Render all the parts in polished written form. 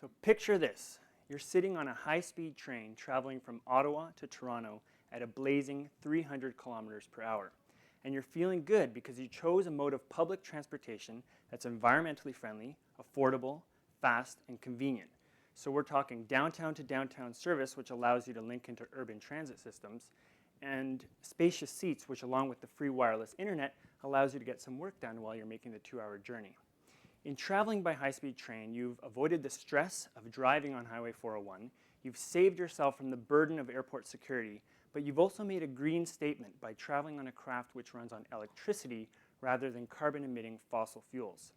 So picture this. You're sitting on a high-speed train traveling from Ottawa to Toronto at a blazing 300 kilometers per hour. And you're feeling good because you chose a mode of public transportation that's environmentally friendly, affordable, fast, and convenient. So we're talking downtown to downtown service, which allows you to link into urban transit systems, and spacious seats, which along with the free wireless internet, allows you to get some work done while you're making the 2-hour journey. In traveling by high-speed train, you've avoided the stress of driving on Highway 401, you've saved yourself from the burden of airport security, but you've also made a green statement by traveling on a craft which runs on electricity rather than carbon-emitting fossil fuels.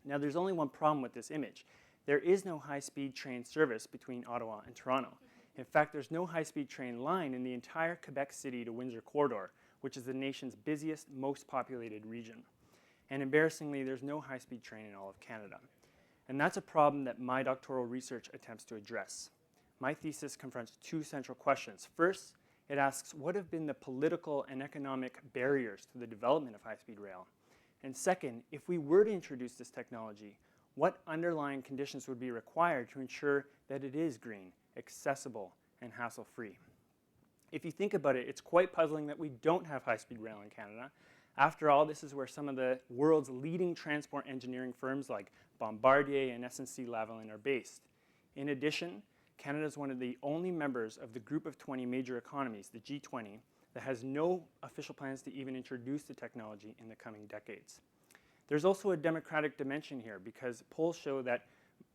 Now, there's only one problem with this image. There is no high-speed train service between Ottawa and Toronto. In fact, there's no high-speed train line in the entire Quebec City to Windsor corridor, which is the nation's busiest, most populated region. And embarrassingly, there's no high-speed train in all of Canada. And that's a problem that my doctoral research attempts to address. My thesis confronts two central questions. First, it asks what have been the political and economic barriers to the development of high-speed rail? And second, if we were to introduce this technology, what underlying conditions would be required to ensure that it is green, accessible, and hassle-free? If you think about it, it's quite puzzling that we don't have high-speed rail in Canada. After all, this is where some of the world's leading transport engineering firms like Bombardier and SNC-Lavalin are based. In addition, Canada is one of the only members of the Group of 20 major economies, the G20, that has no official plans to even introduce the technology in the coming decades. There's also a democratic dimension here because polls show that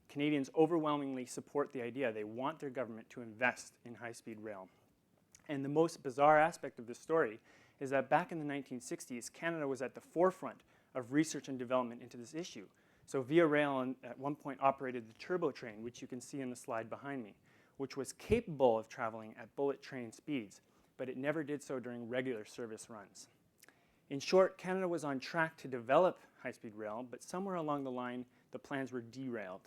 Canadians overwhelmingly support the idea. They want their government to invest in high-speed rail. And the most bizarre aspect of this story is that back in the 1960s, Canada was at the forefront of research and development into this issue. So Via Rail at one point operated the turbo train, which you can see in the slide behind me, which was capable of traveling at bullet train speeds, but it never did so during regular service runs. In short, Canada was on track to develop high-speed rail, but somewhere along the line, the plans were derailed.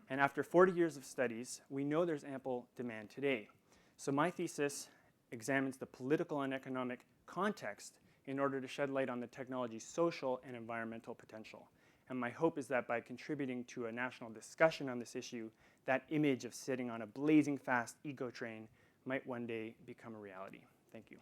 And after 40 years of studies, we know there's ample demand today. So my thesis examines the political and economic context in order to shed light on the technology's social and environmental potential. And my hope is that by contributing to a national discussion on this issue, that image of sitting on a blazing fast eco train might one day become a reality. Thank you.